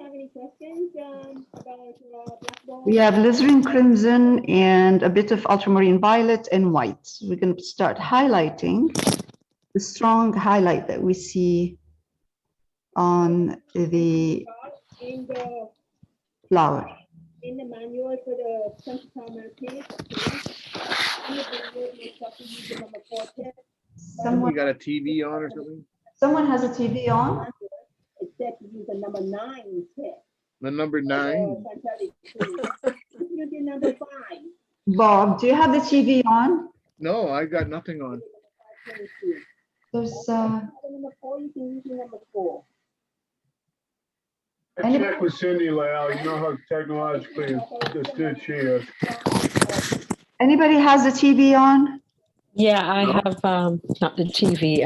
Have any questions about blackboard? We have alizarin crimson and a bit of ultramarine violet and white. We're going to start highlighting the strong highlight that we see on the In the flower. in the manual for the Central Primary page, Someone, You got a TV on or something? someone has a TV on? it said to use the number 9 tip. The number 9? You did number 5. Bob, do you have the TV on? No, I got nothing on. There's Number 4, you can use the number 4. I checked with Cindy Lau. You know how technologically astute she is. anybody has a TV on? Yeah, I have not the TV.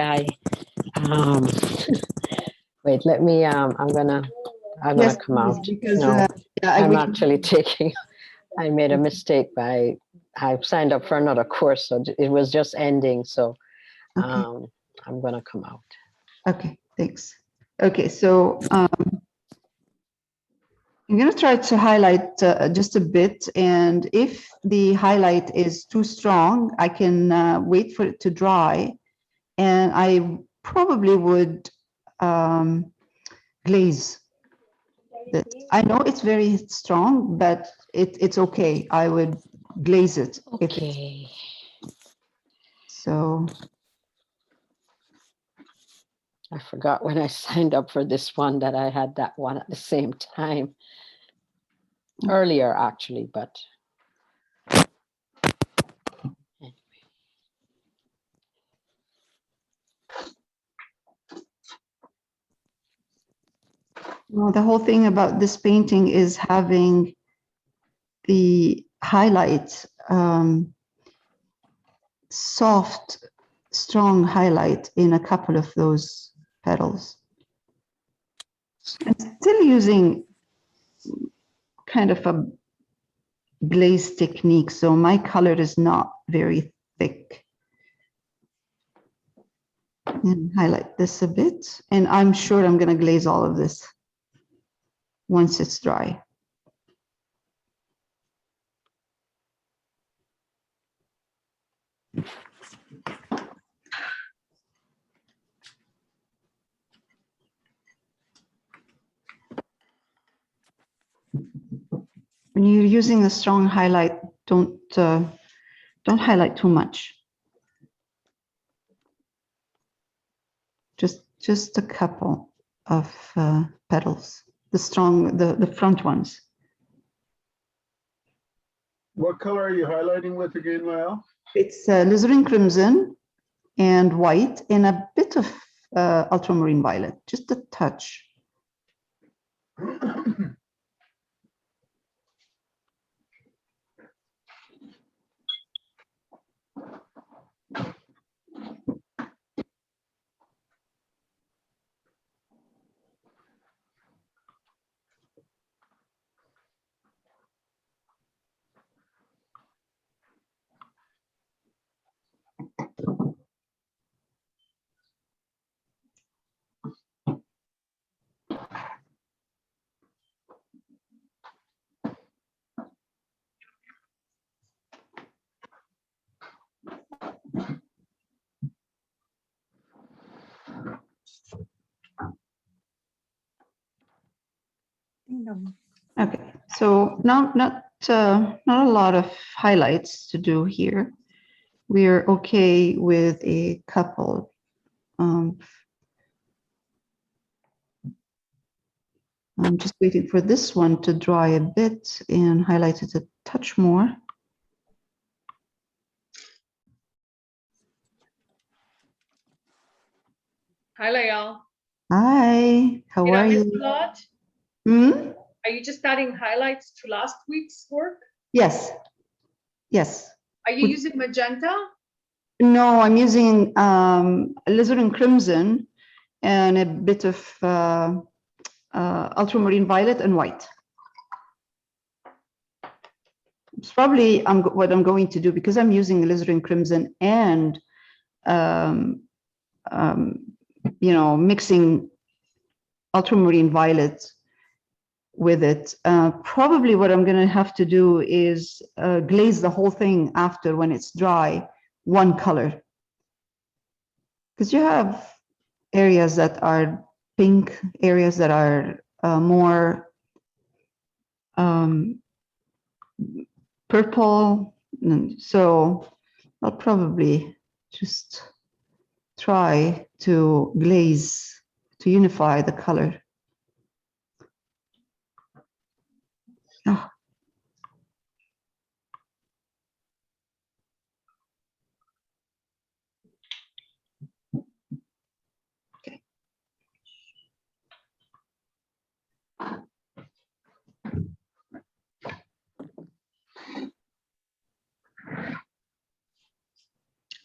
Wait, let me I'm gonna Yes, come out. please, because No, yeah, I'm we- actually taking, I made a mistake by, I signed up for another course, so it was just ending, so okay. I'm gonna come out. Okay, thanks. Okay, so I'm going to try to highlight just a bit, and if the highlight is too strong, I can wait for it to dry, and I probably would glaze it. I know it's very strong, but it's okay. I would glaze it. If it's, Okay. so I forgot when I signed up for this one that I had that one at the same time. Earlier, actually, but. well, the whole thing about this painting is having the highlight, soft, strong highlight in a couple of those petals. I'm still using kind of a glaze technique, so my color is not very thick. And highlight this a bit, and I'm sure I'm going to glaze all of this once it's dry. When you're using a strong highlight, don't highlight too much. Just a couple of petals, the front ones. What color are you highlighting with again, Lau? It's alizarin crimson and white and a bit of ultramarine violet, just a touch. Okay, so not a lot of highlights to do here. We're okay with a couple. I'm just waiting for this one to dry a bit and highlight it a touch more. Hi, Layal. Hi, how Did are I miss you? a lot? Hmm? Are you just adding highlights to last week's work? Yes, yes. Are you using magenta? No, I'm using alizarin crimson and a bit of ultramarine violet and white. It's probably what I'm going to do, because I'm using alizarin crimson and you know, mixing ultramarine violet. with it. Probably what I'm going to have to do is glaze the whole thing after when it's dry, one color. Because you have areas that are pink, areas that are more purple. And so I'll probably just try to glaze to unify the color. Oh. Okay.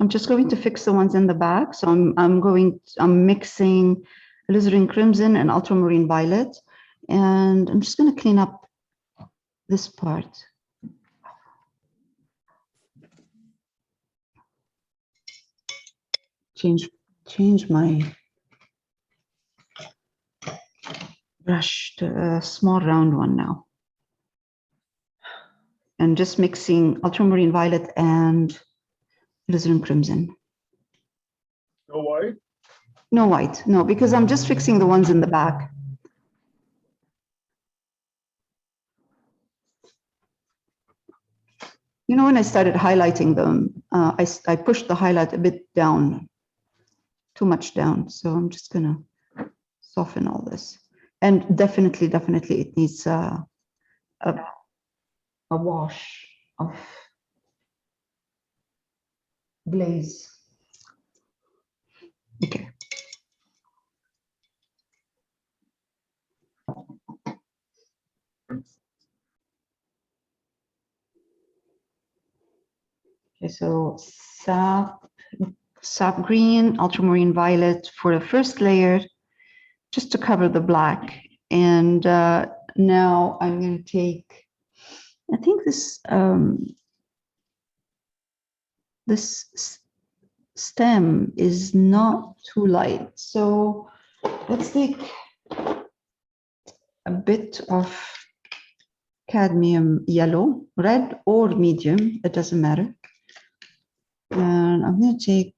I'm just going to fix the ones in the back. So I'm mixing alizarin crimson and ultramarine violet, and I'm just going to clean up this part. Change my brush to a small round one now. And just mixing ultramarine violet and alizarin crimson. No white? No white, no, because I'm just fixing the ones in the back. You know, when I started highlighting them, I pushed the highlight a bit down, too much down. So I'm just gonna soften all this. And definitely it needs a wash of glaze. Okay. Okay, so sap green, ultramarine violet for the first layer, just to cover the black. And now I'm going to take, I think this this stem is not too light. So let's take a bit of cadmium yellow, red or medium, it doesn't matter. And I'm going to take.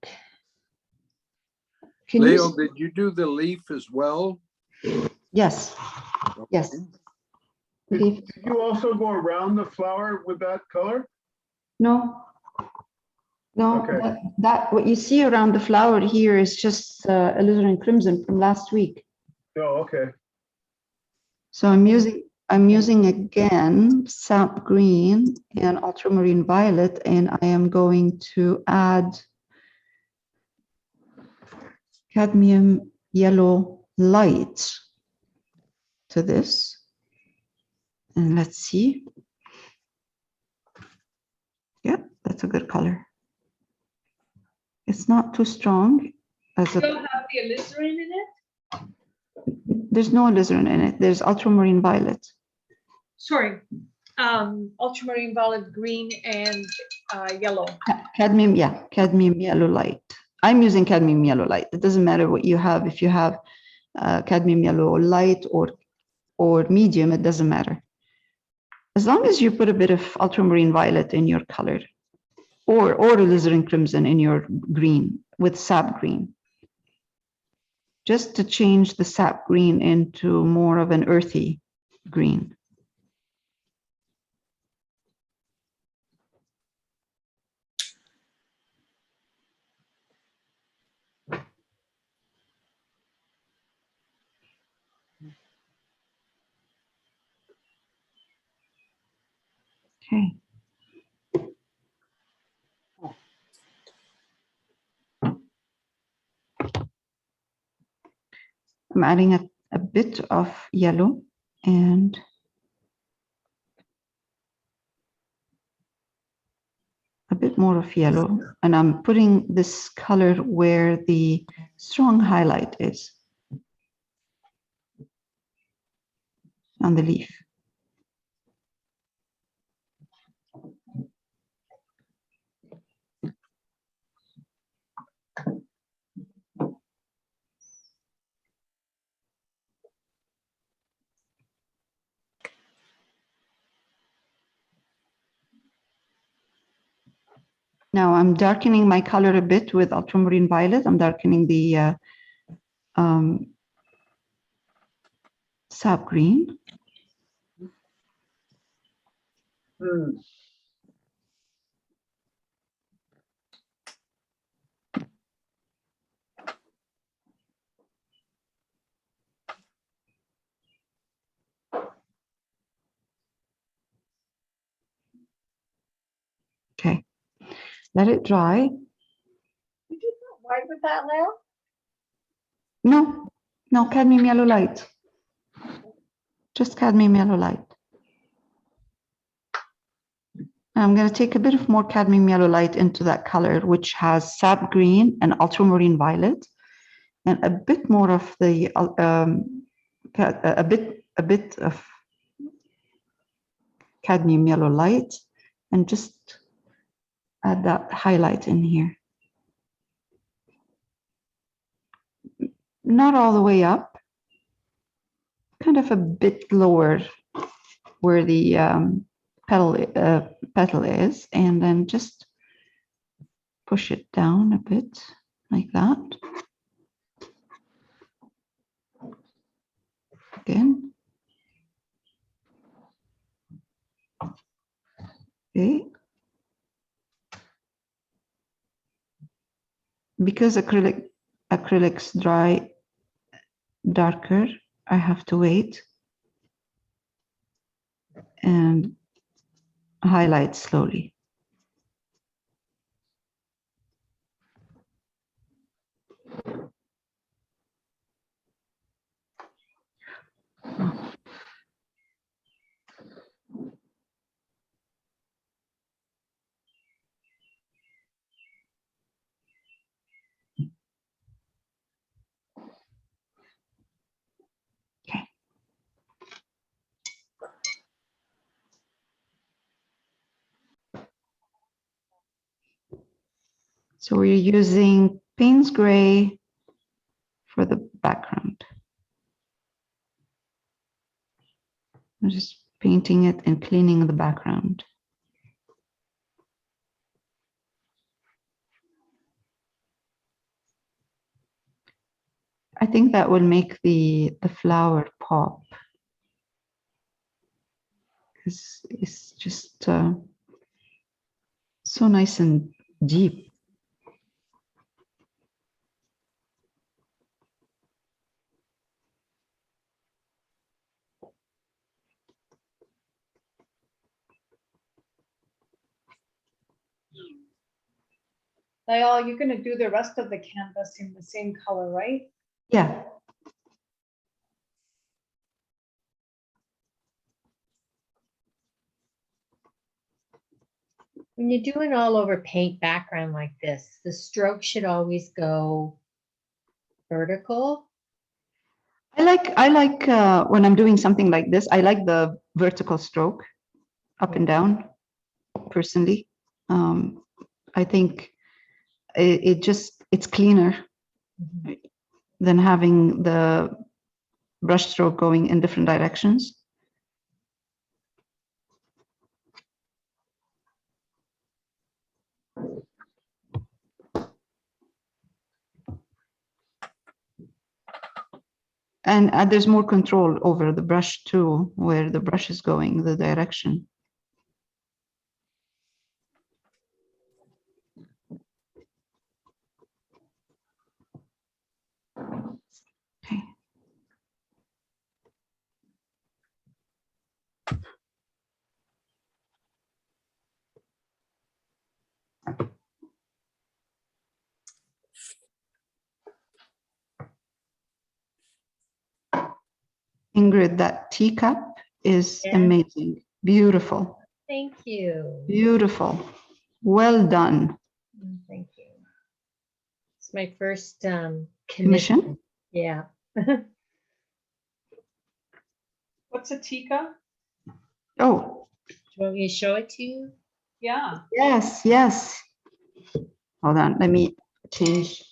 Can Leo, you? did you do the leaf as well? Yes. Yes. Did you also go around the flower with that color? No. No, Okay. that what you see around the flower here is just alizarin crimson from last week. Oh, okay. So I'm using again sap green and ultramarine violet, and I am going to add cadmium yellow light to this. And let's see. Yeah, that's a good color. It's not too strong. As You don't have the alizarin in it? there's no alizarin in it. There's ultramarine violet. Sorry, ultramarine violet, green and yellow. Cadmium, yeah, cadmium yellow light. I'm using cadmium yellow light. It doesn't matter what you have. If you have cadmium yellow light or medium, it doesn't matter. As long as you put a bit of ultramarine violet in your color, or alizarin crimson in your green with sap green, just to change the sap green into more of an earthy green. Okay. I'm adding a bit of yellow and a bit more of yellow, and I'm putting this color where the strong highlight is on the leaf. Now I'm darkening my color a bit with ultramarine violet. I'm darkening the sap green. Okay, let it dry. Did you put white with that, Leo? No, no, cadmium yellow light. Just cadmium yellow light. I'm going to take a bit of more cadmium yellow light into that color, which has sap green and ultramarine violet, and a bit more of the a bit of cadmium yellow light, and just add that highlight in here. Not all the way up, kind of a bit lower where the petal is, and then just push it down a bit like that. Again. Okay. Because acrylics dry darker, I have to wait and highlight slowly. Okay. So we're using Payne's Gray for the background. I'm just painting it and cleaning the background. I think that will make the flower pop, because it's just so nice and deep. Lyle, you're gonna do the rest of the canvas in the same color, right? Yeah. When you're doing all over paint background like this, the stroke should always go vertical. I like when I'm doing something like this, I like the vertical stroke up and down personally. I think it's cleaner than having the brush stroke going in different directions. And there's more control over the brush too, where the brush is going, the direction. Okay. Ingrid, that teacup is Yeah. amazing. Beautiful. Thank you. Beautiful. Well done. Thank you. It's my first Commission? Yeah. What's a tika? Oh, Do you want me to show it to you? Yeah. yes, yes. Hold on, let me change